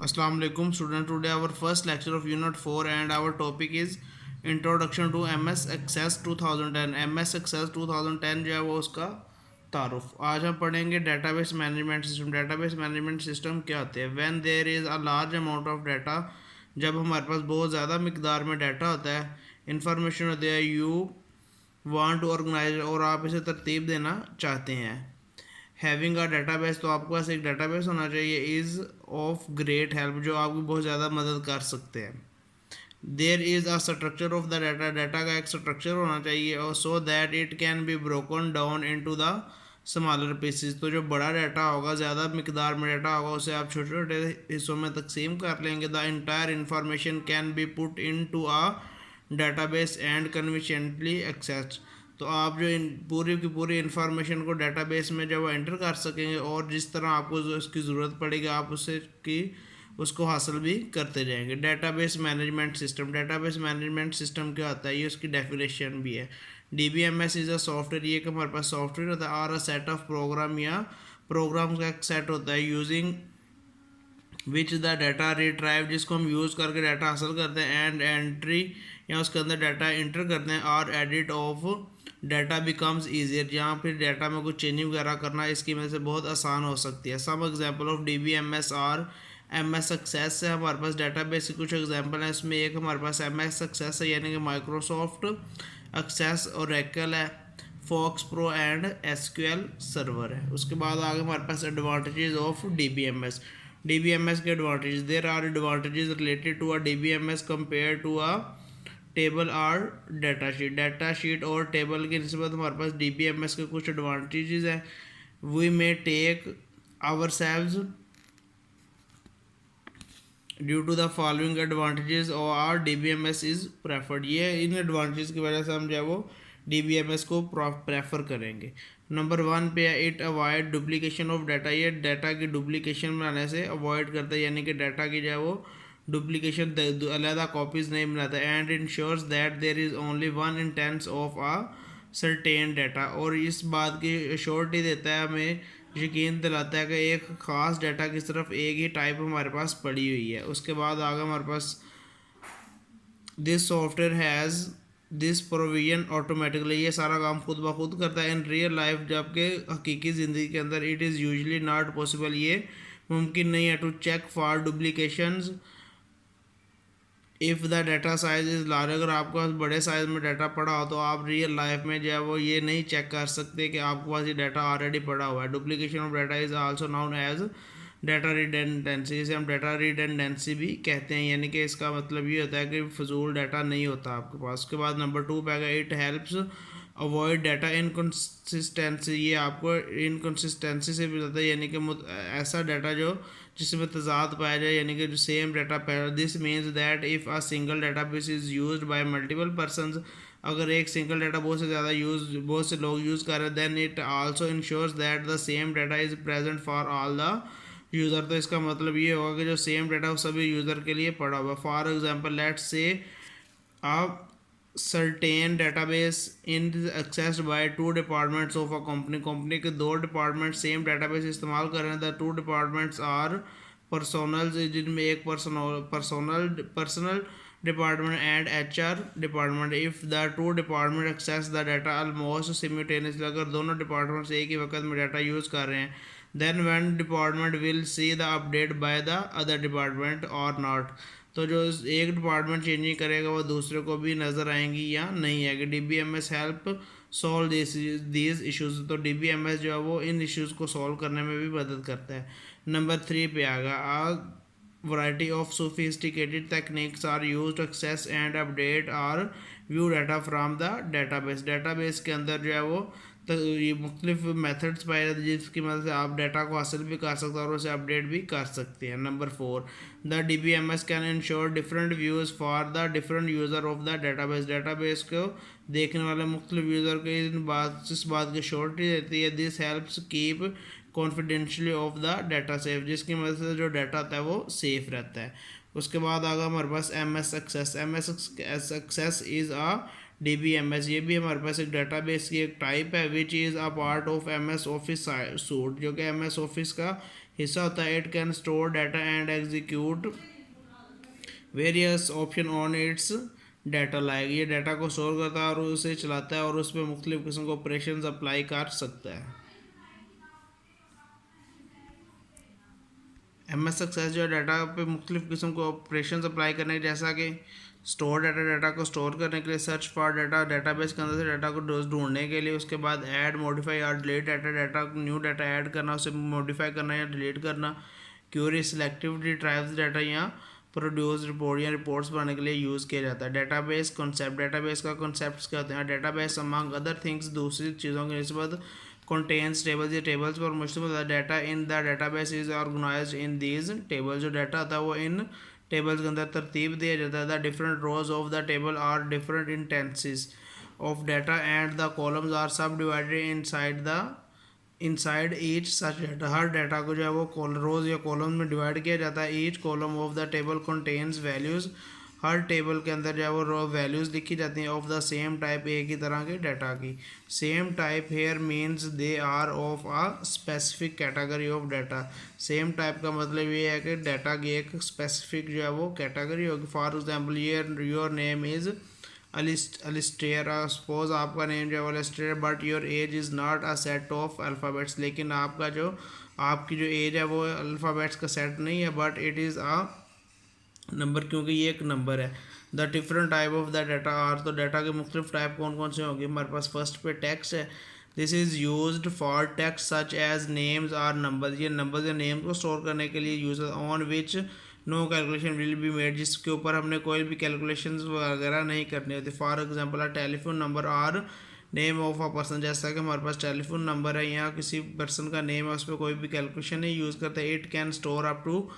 Assalamu alaikum student. Today our first lecture of unit 4 and our topic is introduction to MS Access 2010. MS Access 2010 जो है वो उसका तारुफ। आज हम पढ़ेंगे database management system. Database management system क्या होते हैं? When there is a large amount of data, जब हमारे पास बहुत ज़्यादा मिकदार में डाटा होता है, इंफॉर्मेशन होती है, यू वांट टू ऑर्गेनाइज, और आप इसे तरतीब देना चाहते हैं। हैविंग अ डाटाबेस, तो आपके पास एक डाटाबेस होना चाहिए, इज़ ऑफ ग्रेट हेल्प, जो आपकी बहुत ज़्यादा मदद कर सकते हैं। There is a structure of the data, data का एक स्ट्रक्चर होना चाहिए, और so that it can be broken down into the smaller pieces, तो जो बड़ा डाटा होगा, ज़्यादा मिकदार में डाटा होगा, उसे आप छोटे छोटे हिस्सों में तकसीम कर लेंगे। The entire information can be put into a database and conveniently access, तो आप जो पूरी की पूरी इन्फॉर्मेशन को डाटाबेस में जब एंटर कर सकेंगे, और जिस तरह आपको जो इसकी ज़रूरत पड़ेगी आप उससे की उसको हासिल भी करते जाएंगे। Database management system, database management system क्या होता है, ये उसकी डेफिनेशन भी है। DBMS इज़ अ सॉफ्टवेयर, ये कि हमारे पास सॉफ्टवेयर होता है, और अ सेट ऑफ प्रोग्राम या प्रोग्राम का एक सेट होता है, using which the data retrieve, जिसको हम यूज़ करके डाटा हासिल करते हैं, एंड एंट्री या उसके अंदर डाटा इंटर करते हैं, और edit of data becomes easier, जहाँ फिर डाटा में कुछ चेंजिंग वगैरह करना इसकी वजह से बहुत आसान हो सकती है। सम एग्जांपल ऑफ DBMS और MS एक्सेस है, हमारे पास डाटाबेस के कुछ एग्जांपल हैं। इसमें एक हमारे पास MS एक्सेस है, यानी कि माइक्रोसॉफ्ट एक्सेस, ओरेकल है, FoxPro and SQL server है। उसके बाद आगे हमारे पास एडवांटेजेस ऑफ DBMS। DBMS के advantages, there are advantages related to a DBMS compare to a table और डाटा शीट। डाटा शीट और टेबल की निस्बत हमारे पास DBMS के कुछ एडवांटेजेस हैं। We may take ourselves due to the following advantages और आर DBMS इज़ प्रेफर्ड, ये इन एडवांटेज की वजह से हम जो है वो DBMS को प्रेफर करेंगे। नंबर 1 पे है, it avoid duplication of data, ये डाटा की डुप्लीकेशन बनाने से अवॉइड करता है, यानी कि डाटा की जो है वो डुप्लीकेशन अलहदा कॉपीज़ नहीं बनाता। And ensures that there is only one instance of a certain data, और इस बात की श्योरिटी देता है, हमें यकीन दिलाता है कि एक ख़ास डाटा की सिर्फ एक ही टाइप हमारे पास पड़ी हुई है। उसके बाद आगे हमारे पास this software has this provision automatically, ये सारा काम खुद ब खुद करता है। इन रियल लाइफ, जबकि हकीकी ज़िंदगी के अंदर it is usually not possible, ये मुमकिन नहीं है, to check for duplications if the data size is large, अगर आपके पास बड़े साइज़ में डाटा पड़ा हो तो आप रियल लाइफ में जो है वो ये नहीं चेक कर सकते कि आपके पास ये डाटा ऑलरेडी पड़ा हुआ है। Duplication of data is also known as data redundancy, इसे हम डाटा रिडेंडेंसी भी कहते हैं, यानी कि इसका मतलब ये होता है कि फजूल डाटा नहीं होता आपके पास। उसके बाद नंबर 2 पे आएगा, it helps avoid data inconsistency, ये आपको इनकन्सिस्टेंसी से भी होता है, यानी कि ऐसा डाटा जो जिसमें तजाद पाया जाए, यानी कि जो सेम डाटा पाया। This means that if a single database is used by multiple persons, अगर एक सिंगल डाटा बहुत से लोग यूज़ कर रहे हैं, then it also ensures that the same data is present for all the user, तो इसका मतलब ये होगा कि जो सेम डाटा सभी यूज़र के लिए पड़ा हुआ। फॉर एग्जाम्पल लेट्स से आप certain database is accessed by two departments of a company के दो डिपार्टमेंट सेम डेटाबेस इस्तेमाल कर रहे हैं। The two departments are personal, जिनमें एक personal department and HR department. If the two department access the data almost simultaneously, अगर दोनों डिपार्टमेंट्स एक ही वक्त में डाटा यूज़ कर रहे हैं, then one department will see the update by the other department और नॉट, तो जो एक डिपार्टमेंट चेंजिंग करेगा वो दूसरे को भी नज़र आएंगी या नहीं आएगी। DBMS help solve these issues, तो DBMS जो है वो इन इश्यूज़ को सॉल्व करने में भी मदद करता है। नंबर 3 पे आएगा, a variety of sophisticated techniques are use to access and update और view data from the database, database के अंदर जो है वो तो ये मुख्तलिफ मेथड्स पाए जाते हैं जिसकी मदद से आप डाटा को हासिल भी कर सकते हैं और उसे अपडेट भी कर सकते हैं। Number 4, the DBMS can ensure different views for the different user of the database, database को देखने वाले मुख्तलिफ यूज़र को इस बात की श्योरिटी देती है। This helps keep confidentiality of the data safe, जिसकी मदद से जो डाटा होता है वो सेफ रहता है। उसके बाद आगे हमारे पास MS access. MS access is a DBMS, ये भी हमारे पास एक डाटाबेस की एक टाइप है, which is a part of MS office suit, जो कि MS ऑफिस का हिस्सा होता है। It can store data and execute various option on it's data like, ये डाटा को स्टोर करता है और उसे चलाता है और उस पर मुख्तलिफ किस्म के ऑपरेशन अप्लाई कर सकता है। एम एस सक्सेस जो है डाटा पे मुख्तलिफ किस्म के ऑपरेशन अप्लाई करने के, जैसा कि स्टोर डाटा, डाटा को स्टोर करने के लिए, सर्च फॉर डाटा, डाटाबेस के अंदर से डाटा को ढूंढने के लिए, उसके बाद ऐड, मॉडिफाई और delete data, data new data add करना, उसे मॉडिफाई करना या डिलीट करना, क्यूरी, सिलेक्टिव रिट्राइव्स डाटा या प्रोड्यूस रिपोर्ट या रिपोर्ट्स बनाने के लिए यूज़ किया जाता है। डेटाबेस कॉन्सेप्ट, डेटाबेस का कॉन्सेप्ट्स क्या होते हैं। डेटाबेस अमंग अदर थिंग्स दूसरी चीज़ों की निस्बत contains tables, ये tables पर मुश्तमिल है। Data in the database is organized in these tables, जो डाटा होता है वो इन टेबल्स के अंदर तरतीब दिया जाता है। The different rows of the table are different instances of data and the columns are subdivided inside each such data, हर डाटा को जो है वो रोज या कॉलम में डिवाइड किया जाता है। Each column of the table contains values, her table के अंदर जो है वो वैल्यूज़ लिखी जाती हैं ऑफ द सेम टाइप, एक ही तरह के डाटा की। Same type here means they are of a specific category of data, same type का मतलब ये है कि डाटा की एक स्पेसिफिक जो है वो कैटेगरी होगी। For example your name is Alistair, suppose आपका नेम जो है वो Alistair, but your age is not a set of alphabets, लेकिन आपकी जो एज है वो अल्फ़ाबेट्स का सेट नहीं है, but it is a number, क्योंकि ये एक नंबर है। The different type of the data are, तो डाटा के मुख्तलिफ टाइप कौन कौन से होंगे हमारे पास। फर्स्ट पे टेक्स्ट है, this is used for text such as names or numbers, ये नंबर्स या नेम को स्टोर करने के लिए use, on which no calculation will be made, जिसके ऊपर हमने कोई भी कैलकुलेशन वगैरह नहीं करनी होती। For example telephone number or name of a person, जैसा कि हमारे पास टेलीफोन नंबर है, यहाँ किसी पर्सन का नेम है, उस पर कोई भी कैलकुलेशन नहीं यूज़ करते। It can store up to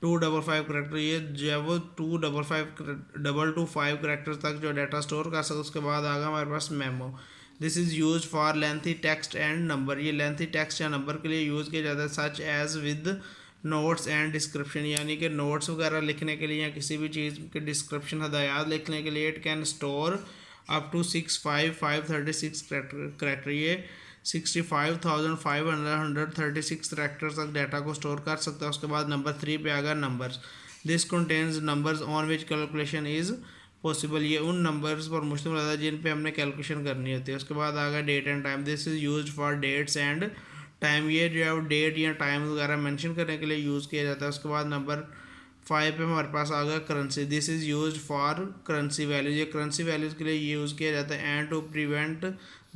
255 character, ये जो है वो 255 करेक्टर तक जो डाटा स्टोर कर सकते। उसके बाद आगा हमारे पास memo, this is use for lengthy text and number, ये लेंथी टेक्स्ट या नंबर के लिए यूज़ किया जाता है। Such as with notes and description, यानी कि नोट्स वगैरह लिखने के लिए या किसी भी चीज़ के डिस्क्रिप्शन हदायत लिखने के लिए। It can store up to 65536 character, ये 65,536 करेक्टर्स तक डाटा को स्टोर कर सकता है। उसके बाद नंबर 3 पे आ गया numbers, this contains numbers on which calculation is possible, ये उन नंबर्स पर मुश्तमिल रहता है जिन पे हमने कैलकुलेशन करनी होती है। उसके बाद आ गया date and time, this is use for dates and time, ये जो है वो डेट या टाइम वगैरह मेंशन करने के लिए यूज़ किया जाता है। उसके बाद नंबर 5 पे हमारे पास आ गया currency, this is use for currency values, ये करेंसी वैल्यूज़ के लिए यूज़ किया जाता है। And to prevent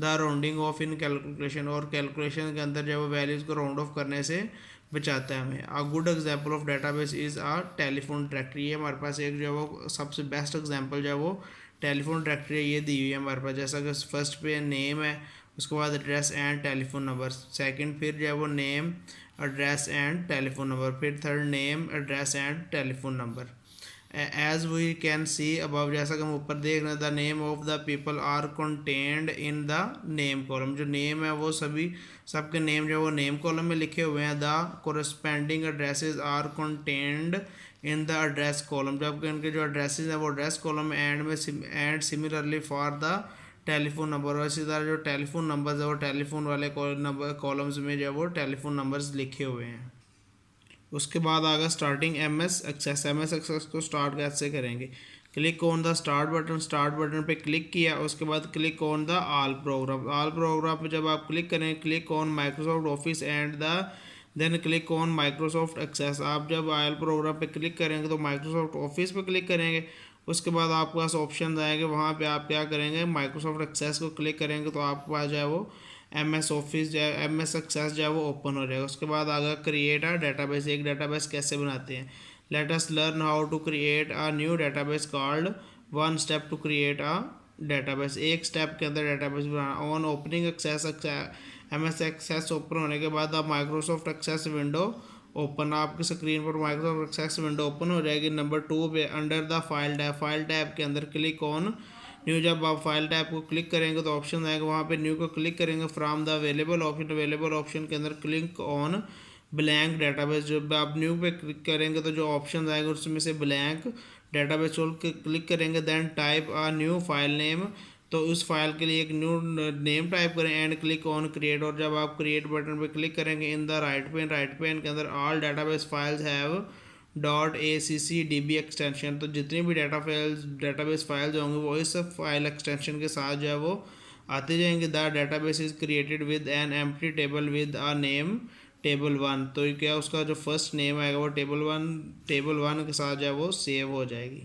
the rounding off in calculation, और कैलकुलेशन के अंदर जो है वो वैल्यूज़ को राउंड ऑफ करने से बचाता है हमें। A good example of database is a telephone directory, ये हमारे पास एक जो है वो सबसे बेस्ट एग्जांपल जो है वो टेलीफोन डायरेक्टरी ये दी हुई है हमारे पास। जैसा कि फर्स्ट पे नेम है, उसके बाद address and telephone number, second फिर जो है वो name, address and telephone number, फिर third name, address and telephone number. As we can see above, जैसा कि हम ऊपर देख रहे हैं, the name of the people are contained in the name column, जो नेम है वो सबके नेम जो है वो नेम कॉलम में लिखे हुए हैं। The corresponding addresses are contained in the address column, जबकि इनके जो एड्रेसेस हैं वो एड्रेस कॉलम में and similarly for the telephone number, और इसी तरह जो टेलीफोन नंबर्स है वो टेलीफोन वाले कॉलम्स में जो है वो टेलीफोन नंबर्स लिखे हुए हैं। उसके बाद आगा स्टार्टिंग एम एस एक्सेस को स्टार्ट कैसे करेंगे। Click on the start button पे क्लिक किया, उसके बाद click on the all program पे जब आप क्लिक करें, click on Microsoft office and then click on Microsoft access. आप जब ऑल प्रोग्राम पे क्लिक करेंगे तो माइक्रोसॉफ्ट ऑफिस पे क्लिक करेंगे, उसके बाद आपके पास ऑप्शन आएंगे, वहाँ पे आप क्या करेंगे, माइक्रोसॉफ्ट एक्सेस को क्लिक करेंगे तो आपके पास जो है वो एम एस एक्सेस जो है वो ओपन हो जाएगा। उसके बाद आगे क्रिएट अ डेटाबेस, एक डेटाबेस कैसे बनाते हैं। Let us learn how to create a new database called 1 step to create a database, एक स्टेप के अंदर डेटाबेस बनाना। On opening M S access open होने के बाद आप माइक्रोसॉफ्ट एक्सेस विंडो ओपन, आपकी स्क्रीन पर माइक्रोसॉफ्ट एक्सेस विंडो ओपन हो जाएगी। नंबर 2 पे अंडर द फाइल टैब के अंदर क्लिक ऑन न्यू, जब आप फाइल टैब को क्लिक करेंगे तो ऑप्शन आएगा, वहाँ पे न्यू को क्लिक करेंगे। फ्रॉम द अवेलेबल ऑप्शन के अंदर क्लिक ऑन ब्लैंक डेटाबेस, जब आप न्यू पे क्लिक करेंगे तो जो ऑप्शन आएगा उसमें से ब्लैंक डेटाबेस को क्लिक करेंगे। Then type a new file name, तो उस फाइल के लिए एक न्यू नेम टाइप करें एंड क्लिक ऑन क्रिएट। और जब आप क्रिएट बटन पे क्लिक करेंगे इन द राइट पेन के अंदर all database files have .accdb extension, तो जितनी भी डाटाबेस फाइल्स होंगे वो इस फाइल एक्सटेंशन के साथ जो है वो आते जाएंगे। The database is created with an empty table with a name table 1, तो क्या उसका जो फर्स्ट नेम आएगा वो टेबल 1 के साथ जो है वो सेव हो जाएगी।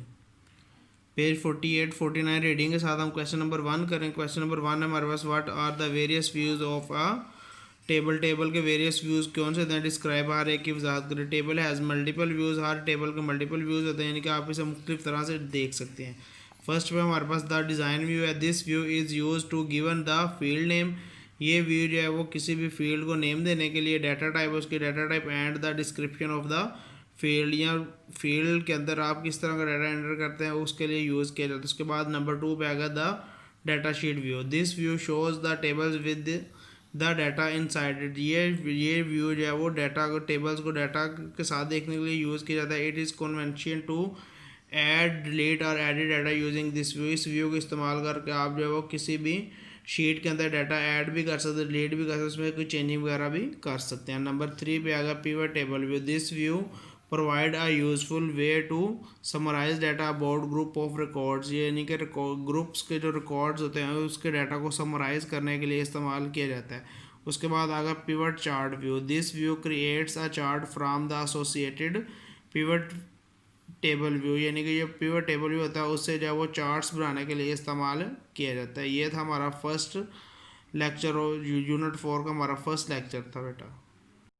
पेज 48-49 रीडिंग के साथ हम क्वेश्चन नंबर 1 करें। क्वेश्चन नंबर 1 है हमारे पास, what are the various views of a table के वेरियस व्यूज़ कौन से हैं, डिस्क्राइब। हर एक की वजाहत करें। टेबल हैज़ मल्टीपल व्यूज़, हर टेबल के मल्टीपल व्यूज़ होते हैं, यानी कि आप इसे मुख्तलिफ तरह से देख सकते हैं। फर्स्ट पे हमारे पास द डिज़ाइन व्यू है। This view is use to given the field name, ये व्यू जो है वो किसी भी फील्ड को नेम देने के लिए, डाटा टाइप उसकी data type and the description of the field, या फील्ड के अंदर आप किस तरह का डाटा एंटर करते हैं उसके लिए यूज़ किया जाता है। उसके बाद नंबर 2 पे आएगा the data sheet view. This view shows the tables with the data inside it, ये व्यू जो है वो डाटा को टेबल्स को डाटा के साथ देखने के लिए यूज़ किया जाता है। It is convention to add delete और edit data using this view, इस व्यू को इस्तेमाल करके आप जो है वो किसी भी शीट के अंदर डाटा ऐड भी कर सकते हैं, डिलीट भी कर सकते हैं, उसमें कोई चेंजिंग वगैरह भी कर सकते हैं। नंबर 3 पे आएगा pivot table view. This view provide a useful way to summarize data about group of records, यानी कि ग्रुप्स के जो रिकॉर्ड्स होते हैं उसके डाटा को समराइज करने के लिए इस्तेमाल किया जाता है। उसके बाद आएगा pivot chart view. This view creates a chart from the associated pivot table view, यानी कि जो पिवट टेबल व्यू होता है उससे जो है वो चार्ट्स बनाने के लिए इस्तेमाल किया जाता है। ये था हमारा फर्स्ट लेक्चर और यूनिट 4 का हमारा फर्स्ट लेक्चर था बेटा।